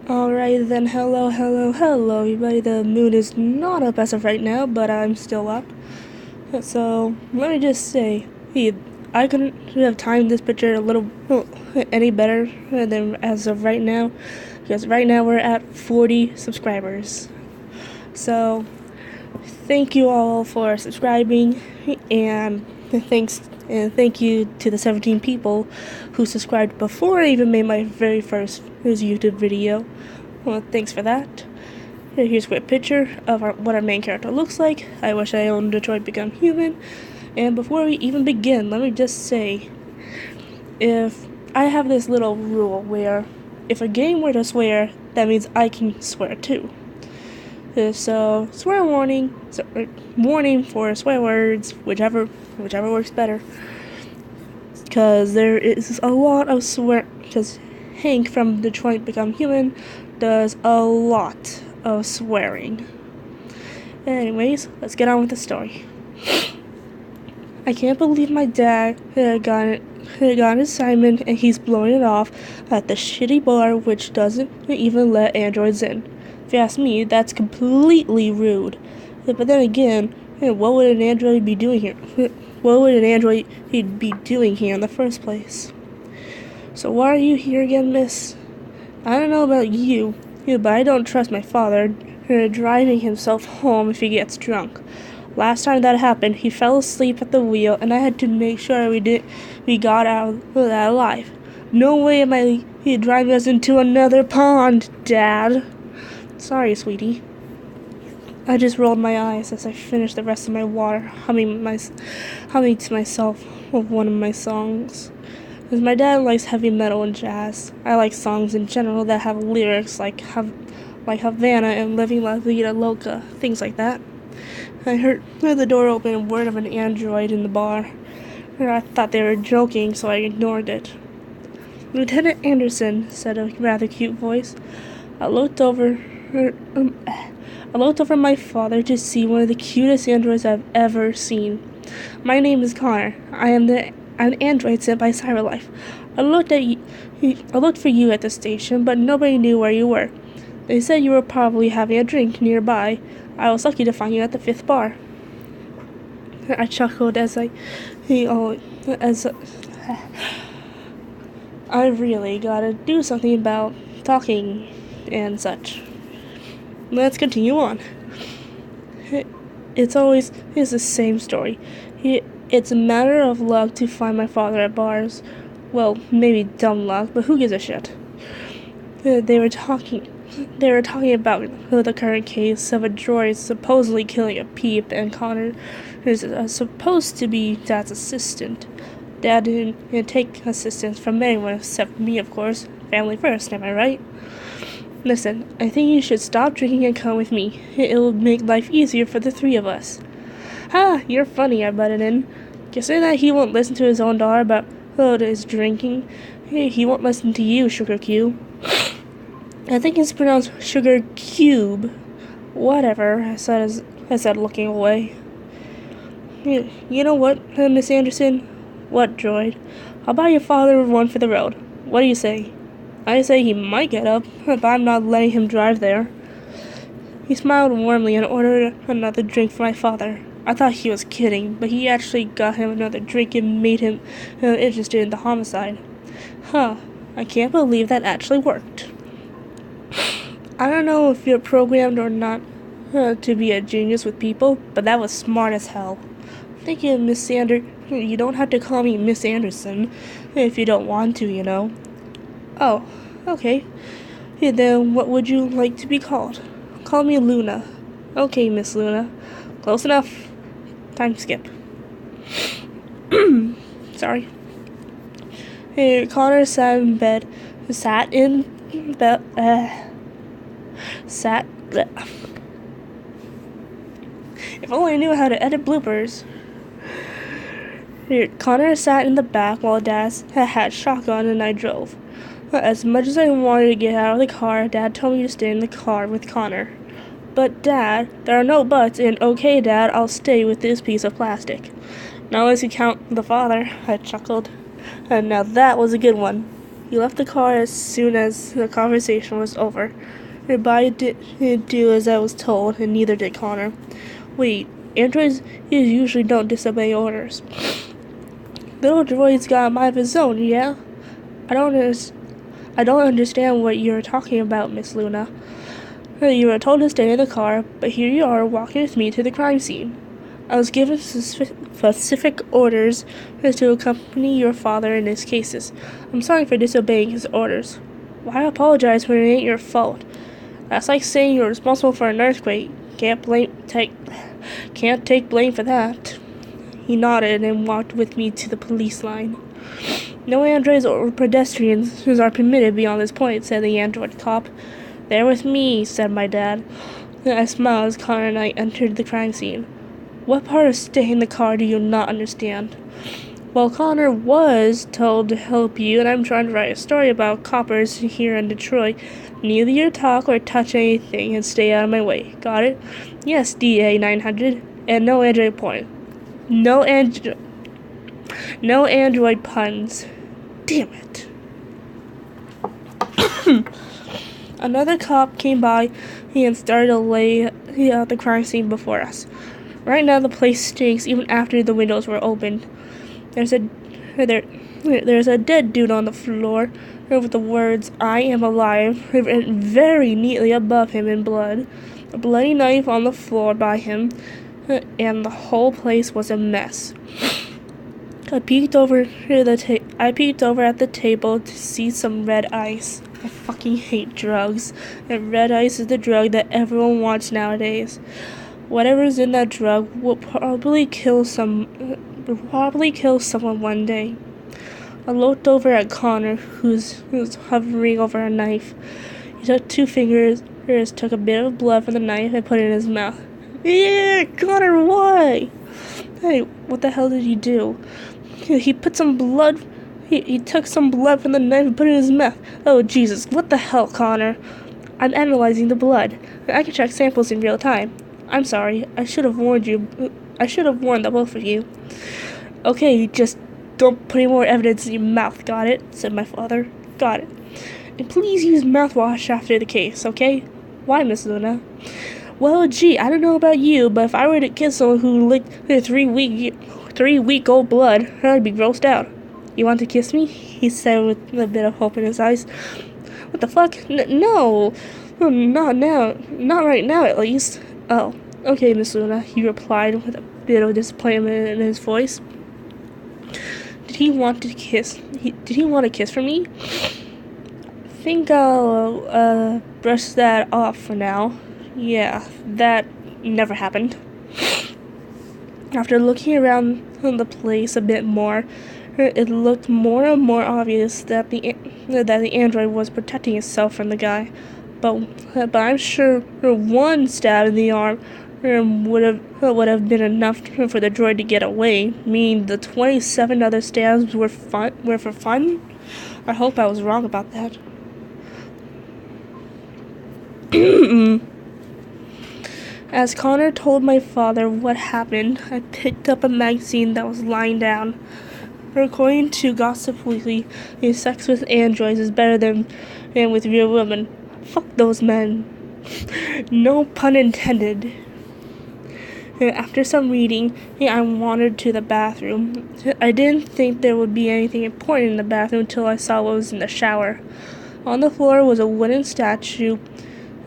Alright then, hello everybody. The moon is not up as of right now, but I'm still up. So, let me just say, I couldn't have timed this picture a little any better than as of right now, because right now we're at 40 subscribers. So, thank you all for subscribing, and thank you to the 17 people who subscribed before I even made my very first YouTube video. Well, thanks for that. Here's a quick picture of what our main character looks like. I wish I owned Detroit Become Human. And before we even begin, let me just say, if I have this little rule where if a game were to swear, that means I can swear too. So, swear warning, warning for swear words, whichever works better. Because there is a lot of swear, because Hank from Detroit Become Human does a lot of swearing. Anyways, let's get on with the story. I can't believe my dad got an assignment and he's blowing it off at the shitty bar which doesn't even let androids in. If you ask me, that's completely rude. But then again, what would an android be doing here? What would an android be doing here in the first place? So why are you here again, miss? I don't know about you, but I don't trust my father driving himself home if he gets drunk. Last time that happened, he fell asleep at the wheel, and I had to make sure we got out of that alive. No way am I driving us into another pond, Dad. Sorry, sweetie. I just rolled my eyes as I finished the rest of my water, humming to myself of one of my songs. Because my dad likes heavy metal and jazz. I like songs in general that have lyrics like Havana and Living La Vida Loca, things like that. I heard the door open and word of an android in the bar. I thought they were joking, so I ignored it. Lieutenant Anderson, said a rather cute voice. I looked over my father to see one of the cutest androids I've ever seen. My name is Connor. I am an android sent by CyberLife. I looked for you at the station, but nobody knew where you were. They said you were probably having a drink nearby. I was lucky to find you at the 5th bar. I chuckled as I really gotta do something about talking and such. Let's continue on. It's the same story. It's a matter of luck to find my father at bars. Well, maybe dumb luck, but who gives a shit? They were talking about the current case of a droid supposedly killing a peep, and Connor is supposed to be Dad's assistant. Dad didn't take assistance from anyone except me, of course. Family first, am I right? Listen, I think you should stop drinking and come with me. It'll make life easier for the three of us. Ha, you're funny, I butted in. You say that he won't listen to his own daughter about his drinking. He won't listen to you, Sugar Cube. I think it's pronounced Sugar Cube. Whatever, I said looking away. You know what, Miss Anderson? What, droid? How about your father run for the road? What do you say? I say he might get up, but I'm not letting him drive there. He smiled warmly and ordered another drink for my father. I thought he was kidding, but he actually got him another drink and made him interested in the homicide. Huh, I can't believe that actually worked. I don't know if you're programmed or not to be a genius with people, but that was smart as hell. Thank you, Miss Sander. You don't have to call me Miss Anderson if you don't want to, you know. Oh, okay. Then what would you like to be called? Call me Luna. Okay, Miss Luna. Close enough. Time skip. Sorry. Connor sat in bed. If only I knew how to edit bloopers. Connor sat in the back while Dad had shotgun and I drove. As much as I wanted to get out of the car, Dad told me to stay in the car with Connor. But Dad, there are no buts, and okay, Dad, I'll stay with this piece of plastic. Now let's count the father, I chuckled. And now that was a good one. He left the car as soon as the conversation was over. But I didn't do as I was told, and neither did Connor. Wait, androids usually don't disobey orders. Little droid's got a mind of his own, yeah? I don't understand what you're talking about, Miss Luna. You were told to stay in the car, but here you are walking with me to the crime scene. I was given specific orders to accompany your father in his cases. I'm sorry for disobeying his orders. Why apologize when it ain't your fault? That's like saying you're responsible for an earthquake. Can't take blame for that. He nodded and walked with me to the police line. No androids or pedestrians are permitted beyond this point, said the android cop. There with me, said my dad. I smiled as Connor and I entered the crime scene. What part of staying in the car do you not understand? Well, Connor was told to help you, and I'm trying to write a story about coppers here in Detroit. Neither you talk or touch anything and stay out of my way. Got it? Yes, DA 900. And no android point. No android puns. Damn it. Another cop came by and started to lay out the crime scene before us. Right now the place stinks even after the windows were opened. There's a dead dude on the floor with the words, I am alive, written very neatly above him in blood. A bloody knife on the floor by him, and the whole place was a mess. I peeked over at the table to see some red ice. I fucking hate drugs, and red ice is the drug that everyone wants nowadays. Whatever's in that drug will probably kill someone one day. I looked over at Connor, who's hovering over a knife. He took 2 fingers, took a bit of blood from the knife, and put it in his mouth. Yeah, Connor, why? Hey, what the hell did you do? He put some blood. He took some blood from the knife and put it in his mouth. Oh, Jesus, what the hell, Connor? I'm analyzing the blood. I can check samples in real time. I'm sorry. I should have warned you. I should have warned the both of you. Okay, just don't put any more evidence in your mouth, got it? Said my father. Got it. And please use mouthwash after the case, okay? Why, Miss Luna? Well, gee, I don't know about you, but if I were to kiss someone who licked their 3-week-old blood, I'd be grossed out. You want to kiss me? He said with a bit of hope in his eyes. What the fuck? No. Not now. Not right now, at least. Oh, okay, Miss Luna, he replied with a bit of disappointment in his voice. Did he want to kiss from me? Think I'll brush that off for now. Yeah, that never happened. After looking around the place a bit more, it looked more and more obvious that the android was protecting itself from the guy. But I'm sure one stab in the arm would have been enough for the droid to get away. Meaning the 27 other stabs were for fun. I hope I was wrong about that. As Connor told my father what happened, I picked up a magazine that was lying down. According to Gossip Weekly, sex with androids is better than with real women. Fuck those men. No pun intended. After some reading, I wandered to the bathroom. I didn't think there would be anything important in the bathroom until I saw what was in the shower. On the floor was a wooden statue,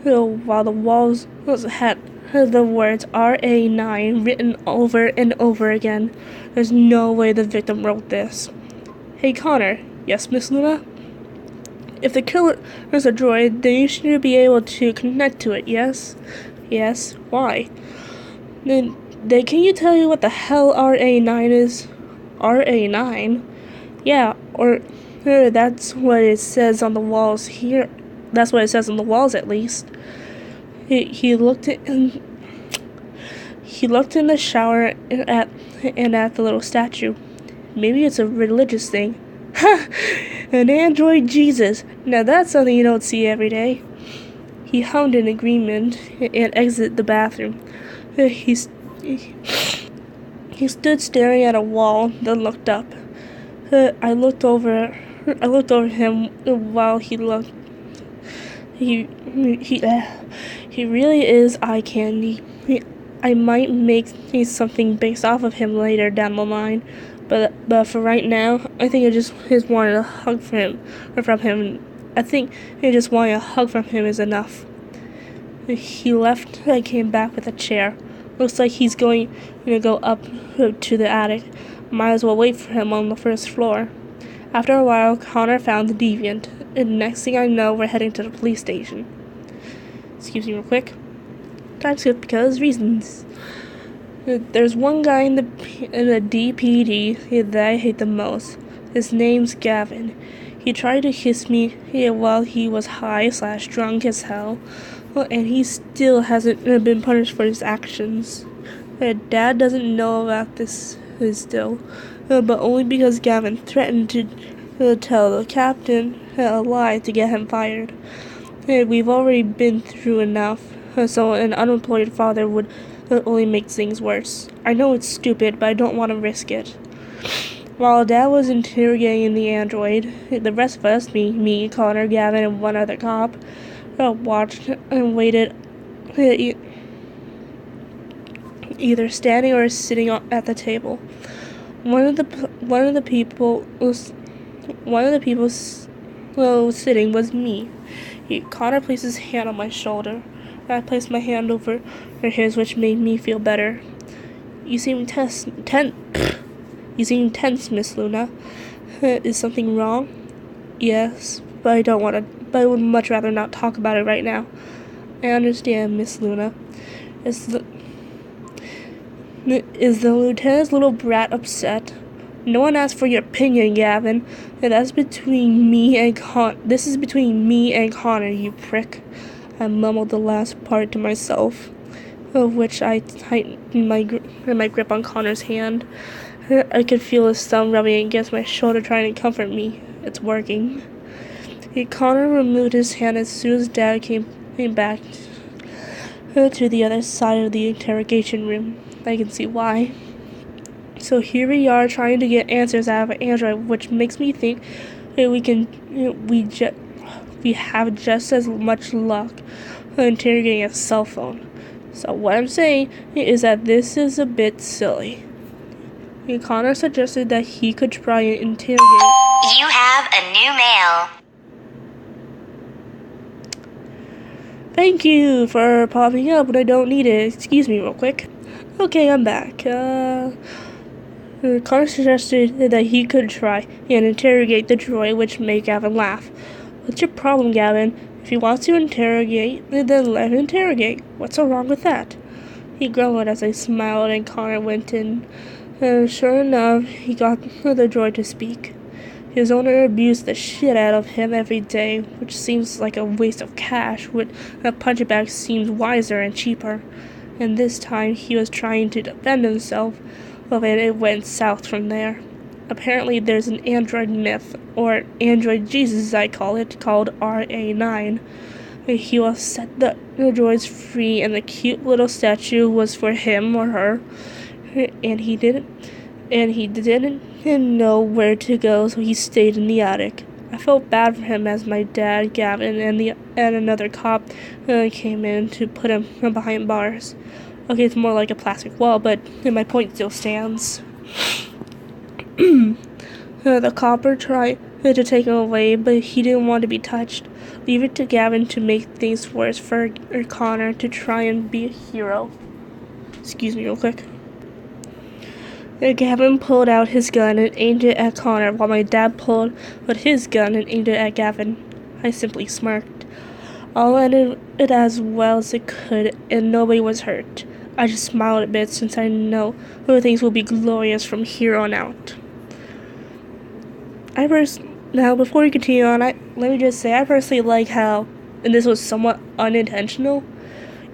while the walls had the words RA9 written over and over again. There's no way the victim wrote this. Hey, Connor. Yes, Miss Luna? If the killer is a droid, then you should be able to connect to it, yes? Yes. Why? Then can you tell me what the hell RA9 is? RA9? Yeah, or that's what it says on the walls here. That's what it says on the walls, at least. He looked in the shower and at the little statue. Maybe it's a religious thing. Ha! An android Jesus. Now that's something you don't see every day. He hummed in agreement and exited the bathroom. He stood staring at a wall, then looked up. I looked over I looked over him while he looked. He he really is eye candy. I might make something based off of him later down the line, but for right now, I think I just wanted a hug from him. I think just wanting a hug from him is enough. He left. I came back with a chair. Looks like he's going to go up to the attic. Might as well wait for him on the first floor. After a while, Connor found the deviant, and next thing I know, we're heading to the police station. Excuse me real quick. Time skip because reasons. There's one guy in the DPD that I hate the most. His name's Gavin. He tried to kiss me while he was high/drunk as hell, and he still hasn't been punished for his actions. Dad doesn't know about this still, but only because Gavin threatened to tell the captain a lie to get him fired. We've already been through enough, so an unemployed father would only make things worse. I know it's stupid, but I don't want to risk it. While Dad was interrogating the android, the rest of us, me, Connor, Gavin, and one other cop, watched and waited, either standing or sitting at the table. One of the people sitting was me. Connor placed his hand on my shoulder. I placed my hand over his, which made me feel better. You seem tense, Miss Luna. Is something wrong? Yes, but I don't want to. But I would much rather not talk about it right now. I understand, Miss Luna. Is the lieutenant's little brat upset? No one asked for your opinion, Gavin. That's between me and This is between me and Connor, you prick. I mumbled the last part to myself, of which I tightened my grip on Connor's hand. I could feel his thumb rubbing against my shoulder, trying to comfort me. It's working. Connor removed his hand as soon as Dad came back to the other side of the interrogation room. I can see why. So here we are trying to get answers out of an android, which makes me think we have just as much luck interrogating a cell phone. So what I'm saying is that this is a bit silly. Connor suggested that he could try and interrogate. You have a new mail. Thank you for popping up when I don't need it. Excuse me real quick. Okay, I'm back. Connor suggested that he could try and interrogate the droid, which made Gavin laugh. What's your problem, Gavin? If he wants to interrogate, then let him interrogate. What's so wrong with that? He grumbled as I smiled, and Connor went in. Sure enough, he got the droid to speak. His owner abused the shit out of him every day, which seems like a waste of cash, when a punching bag seems wiser and cheaper. And this time, he was trying to defend himself, and it went south from there. Apparently, there's an android myth, or android Jesus I call it, called RA9. He will set the droids free, and the cute little statue was for him or her. And he didn't know where to go, so he stayed in the attic. I felt bad for him as my dad, Gavin, and another cop came in to put him behind bars. Okay, it's more like a plastic wall, but my point still stands. The copper tried to take him away, but he didn't want to be touched. Leave it to Gavin to make things worse for Connor to try and be a hero. Excuse me real quick. Gavin pulled out his gun and aimed it at Connor, while my dad pulled out his gun and aimed it at Gavin. I simply smirked. All ended as well as it could, and nobody was hurt. I just smiled a bit, since I know things will be glorious from here on out. Now, before we continue on, let me just say I personally like how, and this was somewhat unintentional,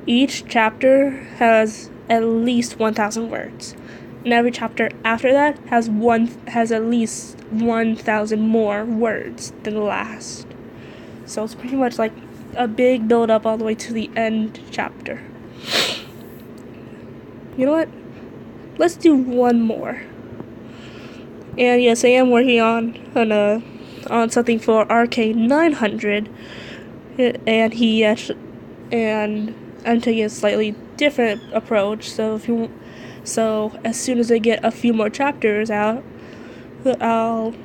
each chapter has at least 1,000 words. And every chapter after that has at least 1,000 more words than the last. So it's pretty much like a big build up all the way to the end chapter. You know what? Let's do one more. And yes, I am working on on something for RK900, and and I'm taking a slightly different approach. So as soon as I get a few more chapters out, I'll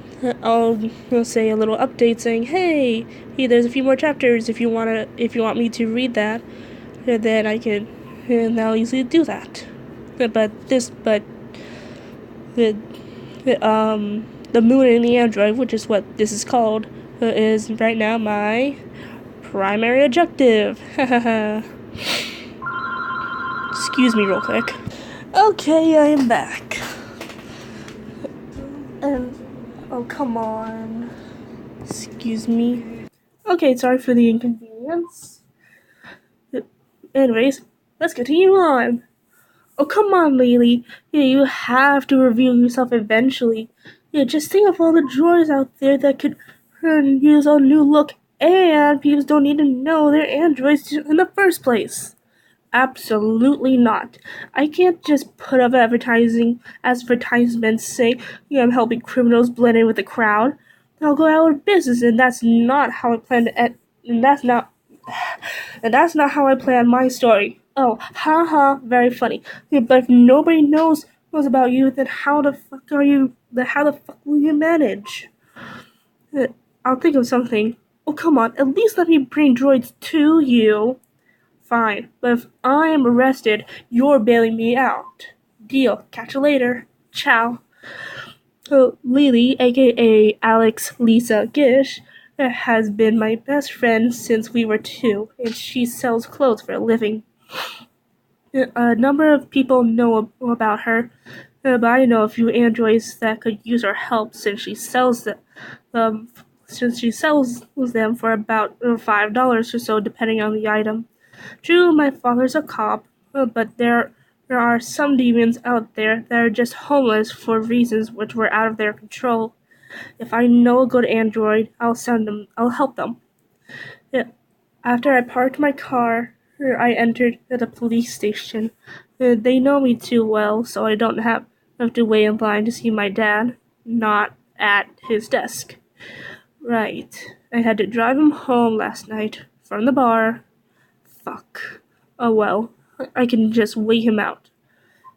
I'll say a little update saying, hey, there's a few more chapters. If you want me to read that, then and I'll easily do that. But the moon and the android, which is what this is called, is right now my primary objective. Excuse me real quick. Okay, I am back. And oh, come on. Excuse me. Okay, sorry for the inconvenience. Anyways, let's continue on. Oh, come on, Lily. Yeah, you have to reveal yourself eventually. Yeah, just think of all the drawers out there that could use a new look, and people don't need to know they're androids in the first place. Absolutely not. I can't just put up advertisements saying, yeah, I'm helping criminals blend in with the crowd. I'll go out of business, and that's not how I plan to end. And that's not how I plan my story. Oh, haha, very funny. Yeah, but if nobody knows about you, then how the fuck are you? Then how the fuck will you manage? Uh, I'll think of something. Oh, come on, at least let me bring droids to you. Fine, but if I am arrested, you're bailing me out. Deal. Catch you later. Ciao. Lily, aka Alex Lisa Gish, has been my best friend since we were 2, and she sells clothes for a living. A number of people know about her, but I know a few androids that could use her help since she sells them for about $5 or so, depending on the item. True, my father's a cop, but there are some demons out there that are just homeless for reasons which were out of their control. If I know a good android, I'll help them. Yeah. After I parked my car, I entered the police station. They know me too well, so I don't have to wait in line to see my dad, not at his desk. Right. I had to drive him home last night from the bar. Fuck. Oh well, I can just wait him out.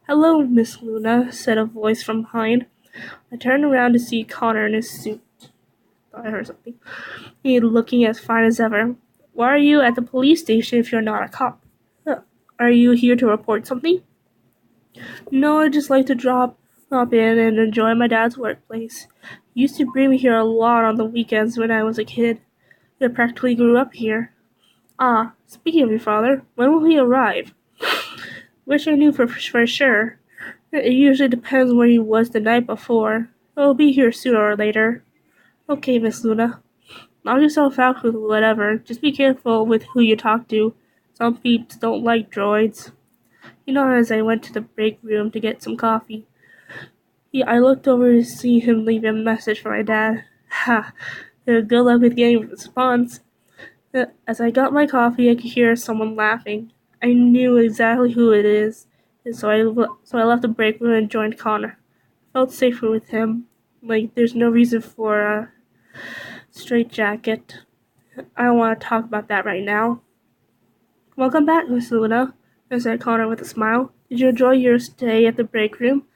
Hello, Miss Luna, said a voice from behind. I turned around to see Connor in his suit. Thought I heard something. He looking as fine as ever. Why are you at the police station if you're not a cop? Are you here to report something? No, I just like to drop in and enjoy my dad's workplace. He used to bring me here a lot on the weekends when I was a kid. I practically grew up here. Ah, speaking of your father, when will he arrive? Wish I knew for sure. It usually depends where he was the night before. He'll be here sooner or later. Okay, Miss Luna. Knock yourself out with whatever. Just be careful with who you talk to. Some peeps don't like droids. As I went to the break room to get some coffee, I looked over to see him leave a message for my dad. Ha! Good luck with getting a response. As I got my coffee, I could hear someone laughing. I knew exactly who it is, and so I left the break room and joined Connor. I felt safer with him. Like, there's no reason for a straitjacket. I don't want to talk about that right now. Welcome back, Miss Luna, said Connor with a smile. Did you enjoy your stay at the break room?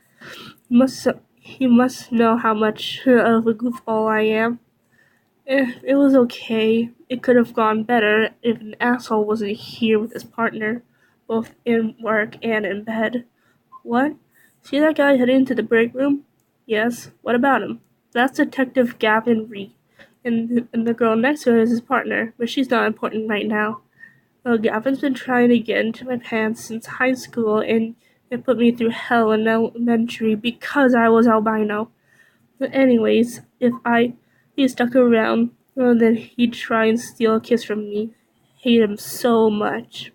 You must know how much of a goofball I am. It was okay. It could have gone better if an asshole wasn't here with his partner, both in work and in bed. What? See that guy heading into the break room? Yes. What about him? That's Detective Gavin Reed, and the girl next to her is his partner, but she's not important right now. Gavin's been trying to get into my pants since high school, and it put me through hell in elementary because I was albino. But anyways, if he stuck around, then he'd try and steal a kiss from me. Hate him so much.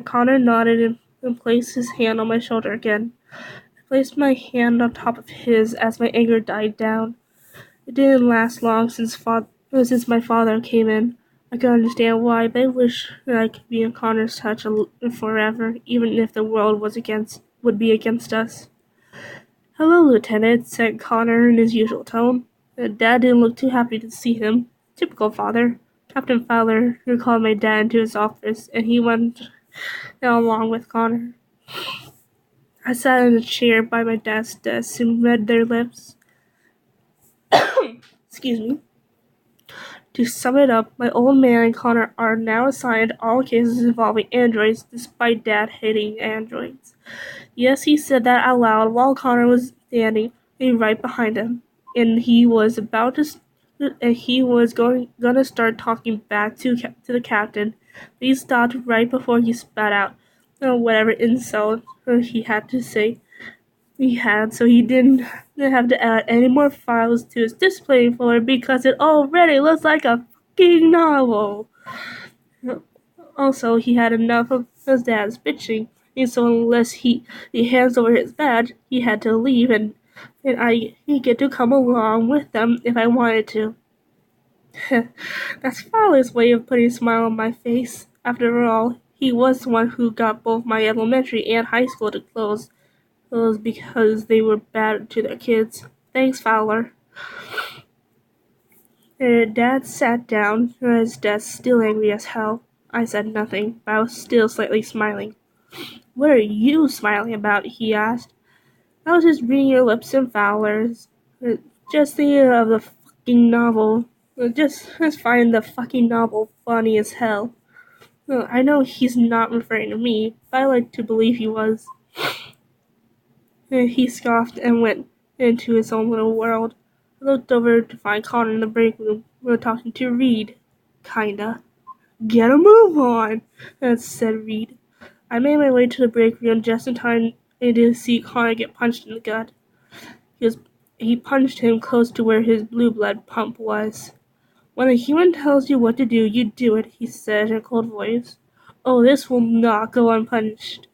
Connor nodded and placed his hand on my shoulder again. I placed my hand on top of his as my anger died down. It didn't last long since my father came in. I could understand why, but I wish that I could be in Connor's touch forever, even if the world would be against us. Hello, Lieutenant, said Connor in his usual tone. Dad didn't look too happy to see him. Typical father. Captain Fowler called my dad into his office, and he went along with Connor. I sat in a chair by my dad's desk and read their lips. Excuse me. To sum it up, my old man and Connor are now assigned all cases involving androids, despite Dad hating androids. Yes, he said that out loud while Connor was standing right behind him, and he was gonna start talking back to the captain, but he stopped right before he spat out whatever insult he had to say. So he didn't have to add any more files to his display folder because it already looks like a fucking novel. Also, he had enough of his dad's bitching, and so unless he hands over his badge, he had to leave, and I get to come along with them if I wanted to. That's Fowler's way of putting a smile on my face. After all, he was the one who got both my elementary and high school to close because they were bad to their kids. Thanks, Fowler. Dad sat down at his desk, still angry as hell. I said nothing, but I was still slightly smiling. What are you smiling about? He asked. I was just reading your lips and Fowler's. Just thinking of the fucking novel. Just find the fucking novel funny as hell. I know he's not referring to me, but I like to believe he was. He scoffed and went into his own little world. I looked over to find Connor in the break room. We were talking to Reed. Kinda. Get a move on, said Reed. I made my way to the break room just in time to see Connor get punched in the gut. He punched him close to where his blue blood pump was. When a human tells you what to do, you do it, he said in a cold voice. Oh, this will not go unpunished.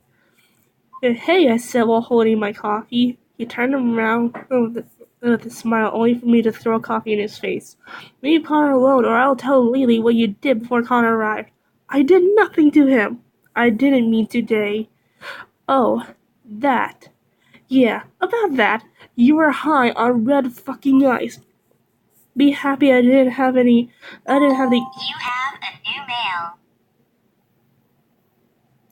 Hey, I said while holding my coffee. He turned around with a smile, only for me to throw coffee in his face. Leave Connor alone, or I'll tell Lily what you did before Connor arrived. I did nothing to him. I didn't mean today. Oh, that. Yeah, about that. You were high on red fucking ice. Be happy I didn't have the... You have a new mail.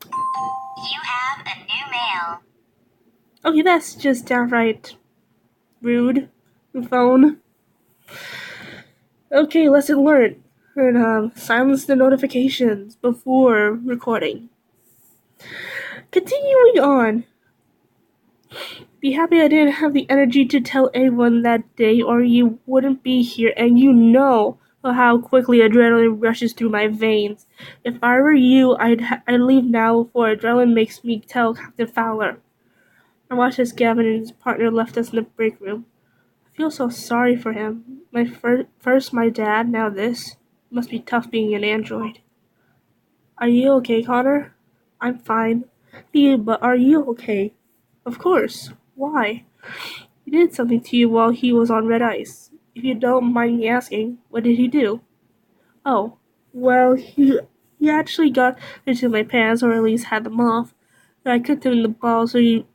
You have a new mail. Okay, that's just downright rude. Phone. Okay, lesson learned. And silence the notifications before recording. Continuing on. Be happy I didn't have the energy to tell anyone that day, or you wouldn't be here, and you know how quickly adrenaline rushes through my veins. If I were you, I'd leave now before adrenaline makes me tell Captain Fowler. I watched as Gavin and his partner left us in the break room. I feel so sorry for him. First my dad, now this. Must be tough being an android. Are you okay, Connor? I'm fine. Yeah, but are you okay? Of course. Why? He did something to you while he was on red ice. If you don't mind me asking, what did he do? Oh, well, he actually got into my pants, or at least had them off. I kicked him in the balls so he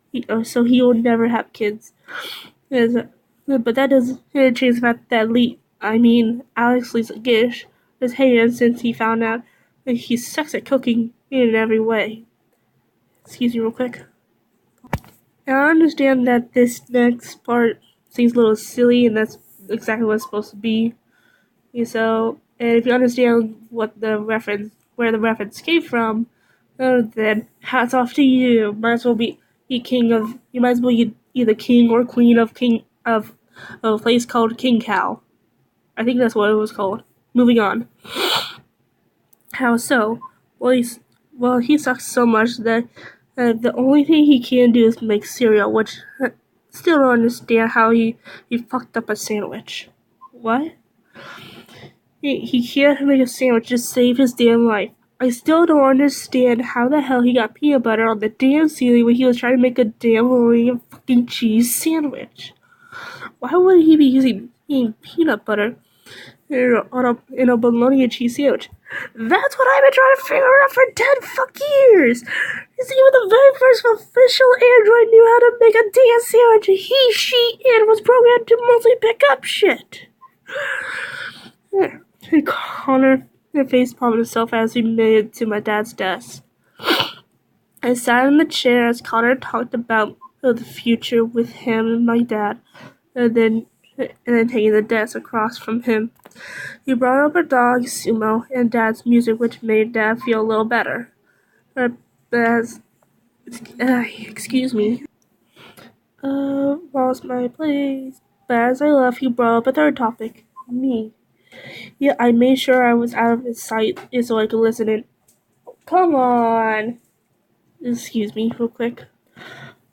will never have kids. But that doesn't change the fact that Alex Lisa Gish has hated him since he found out that he sucks at cooking in every way. Excuse me real quick. Now I understand that this next part seems a little silly, and that's exactly what it's supposed to be. And if you understand where the reference came from, then hats off to you. Might as well be king of. You might as well be either king or queen of a place called King Cow. I think that's what it was called. Moving on. How so? Well, he sucks so much that the only thing he can do is make cereal, which still don't understand how he fucked up a sandwich. What? He can't make a sandwich to save his damn life. I still don't understand how the hell he got peanut butter on the damn ceiling when he was trying to make a damn fucking cheese sandwich. Why would he be using peanut butter? in a bologna and cheese sandwich. That's what I've been trying to figure out for 10 fuck years. Is even the very first official android knew how to make a damn sandwich. He, she, and was programmed to mostly pick up shit. Connor face palmed himself as we made it to my dad's desk. I sat in the chair as Connor talked about the future with him and my dad, and then taking the desk across from him. He brought up our dog, Sumo, and Dad's music, which made Dad feel a little better. Excuse me. Lost my place. But as I left, he brought up a third topic. Me. Yeah, I made sure I was out of his sight so I could listen in. Come on. Excuse me, real quick.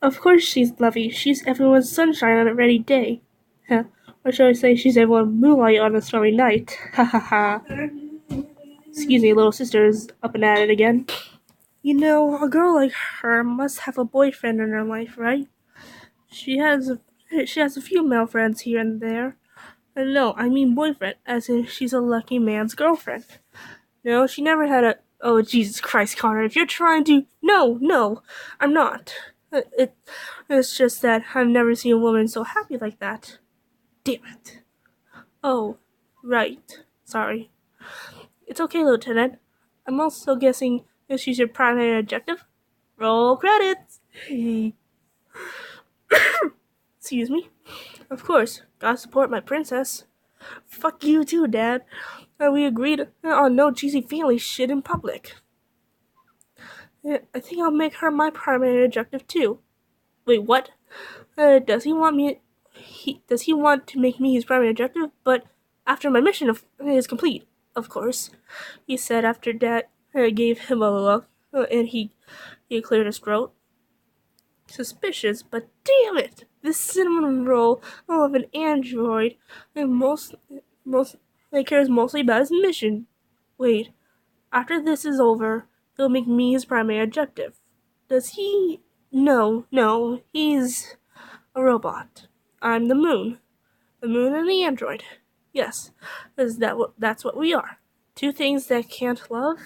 Of course she's lovely. She's everyone's sunshine on a rainy day. Or should I say she's everyone's moonlight on a stormy night. Ha ha ha. Excuse me, little sister is up and at it again. You know, a girl like her must have a boyfriend in her life, right? She has a few male friends here and there. No, I mean boyfriend, as in she's a lucky man's girlfriend. No, she never had a... Oh, Jesus Christ, Connor, if you're trying to... No, I'm not. It's just that I've never seen a woman so happy like that. Damn it. Oh, right. Sorry. It's okay, Lieutenant. I'm also guessing if she's your primary objective. Roll credits. Excuse me. Of course, gotta support my princess. Fuck you too, Dad. We agreed on no cheesy family shit in public. I think I'll make her my primary objective too. Wait, what? Does he want to make me his primary objective? But after my mission is complete, of course. He said after Dad gave him a look, and he cleared his throat. Suspicious, but damn it! This cinnamon roll of an android cares mostly about his mission. Wait, after this is over, he'll make me his primary objective. Does he? No, he's a robot. I'm the moon. The moon and the android. Yes, that's what we are. Two things that can't love?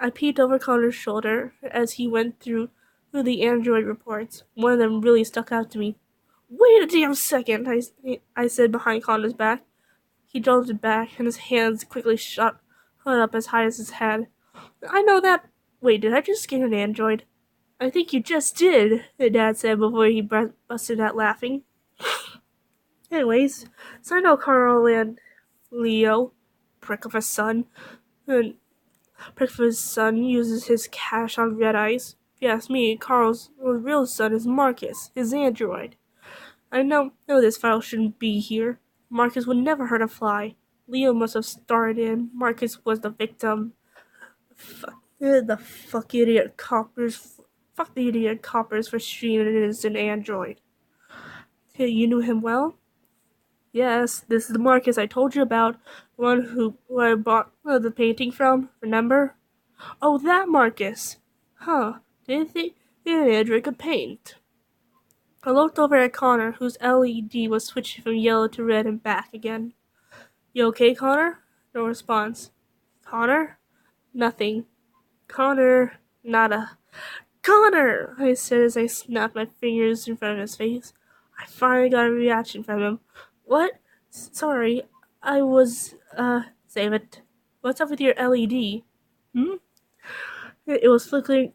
I peeked over Connor's shoulder as he went through the android reports. One of them really stuck out to me. Wait a damn second, I said behind Connor's back. He jolted back, and his hands quickly shot up as high as his head. I know that... Wait, did I just skin an android? I think you just did, Dad said before he busted out laughing. Anyways, so I know Carl and Leo, prick of a son, and prick of his son uses his cash on red eyes. If you ask me, Carl's real son is Marcus, his android. I know this file shouldn't be here. Marcus would never hurt a fly. Leo must have started in. Marcus was the victim. Fuck the idiot coppers. Fuck the idiot coppers for shooting an innocent android. Hey, you knew him well? Yes, this is the Marcus I told you about. The one who I bought the painting from, remember? Oh, that Marcus. Huh, didn't think an android could paint. I looked over at Connor, whose LED was switching from yellow to red and back again. You okay, Connor? No response. Connor? Nothing. Connor? Nada. Connor! I said as I snapped my fingers in front of his face. I finally got a reaction from him. What? Sorry, I was, save it. What's up with your LED? It was flickering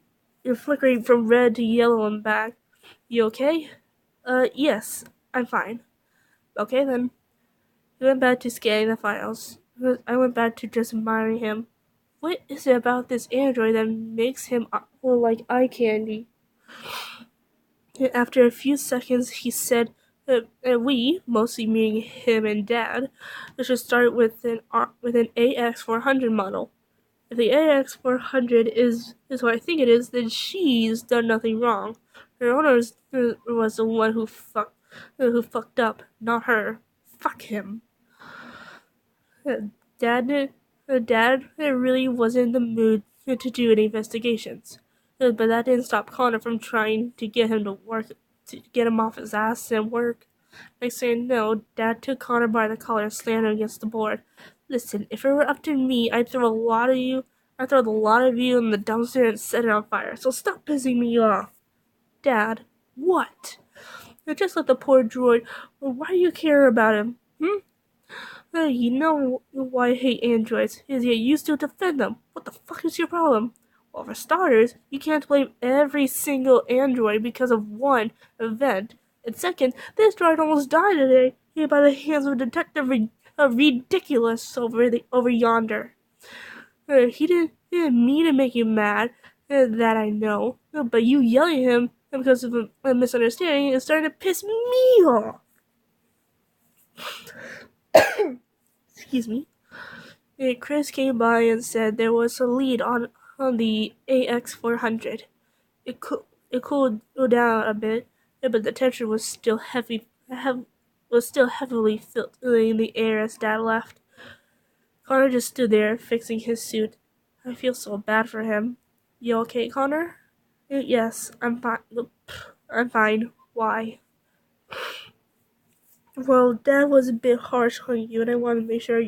from red to yellow and back. You okay? Yes, I'm fine. Okay then. He went back to scanning the files. I went back to just admiring him. What is it about this android that makes him like eye candy? After a few seconds, he said, we, mostly meaning him and Dad, should start with an AX400 model. If the AX400 is what I think it is, then she's done nothing wrong. Her owner was the one who fucked up, not her. Fuck him. Dad really wasn't in the mood to do any investigations. But that didn't stop Connor from trying to get him to work, to get him off his ass and work. I say no. Dad took Connor by the collar and slammed him against the board. Listen, if it were up to me, I'd throw the lot of you in the dumpster and set it on fire. So stop pissing me off. Dad, what? You just let the poor droid. Well, why do you care about him? You know why I hate androids. Is you used to defend them. What the fuck is your problem? Well, for starters, you can't blame every single android because of one event. And second, this droid almost died today, hit by the hands of Detective Ridiculous over yonder. He didn't mean to make you mad, that I know. But you yelling at him because of a misunderstanding is starting to piss me off. Excuse me. Chris came by and said there was a lead on the AX400. It cooled down a bit, but the tension was still heavily filling the air as Dad left. Connor just stood there, fixing his suit. I feel so bad for him. You okay, Connor? Yes, I'm fine. I'm fine. Why? Well, Dad was a bit harsh on you, and I want to make sure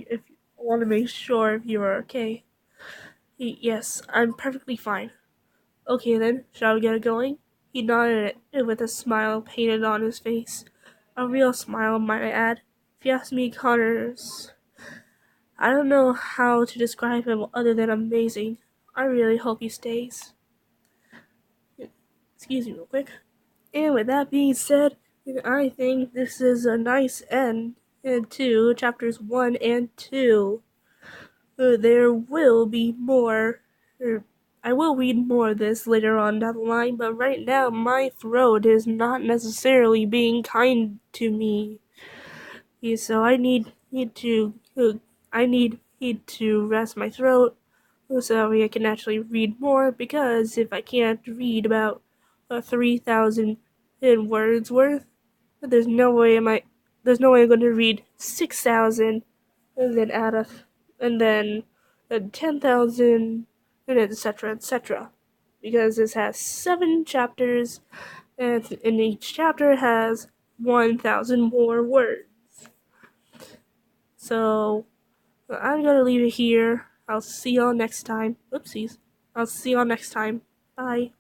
if you were okay. Yes, I'm perfectly fine. Okay then, shall we get it going? He nodded with a smile painted on his face. A real smile, might I add. If you ask me, I don't know how to describe him other than amazing. I really hope he stays. Excuse me real quick. And with that being said, I think this is a nice end to chapters 1 and 2. There will be more. I will read more of this later on down the line, but right now my throat is not necessarily being kind to me. Yeah, so I need to rest my throat so I can actually read more, because if I can't read about 3,000 words worth, there's no way I'm going to read 6,000 and then and then 10,000 and etc. Because this has 7 chapters and each chapter has 1,000 more words. So I'm gonna leave it here. I'll see y'all next time. Oopsies. I'll see y'all next time. Bye.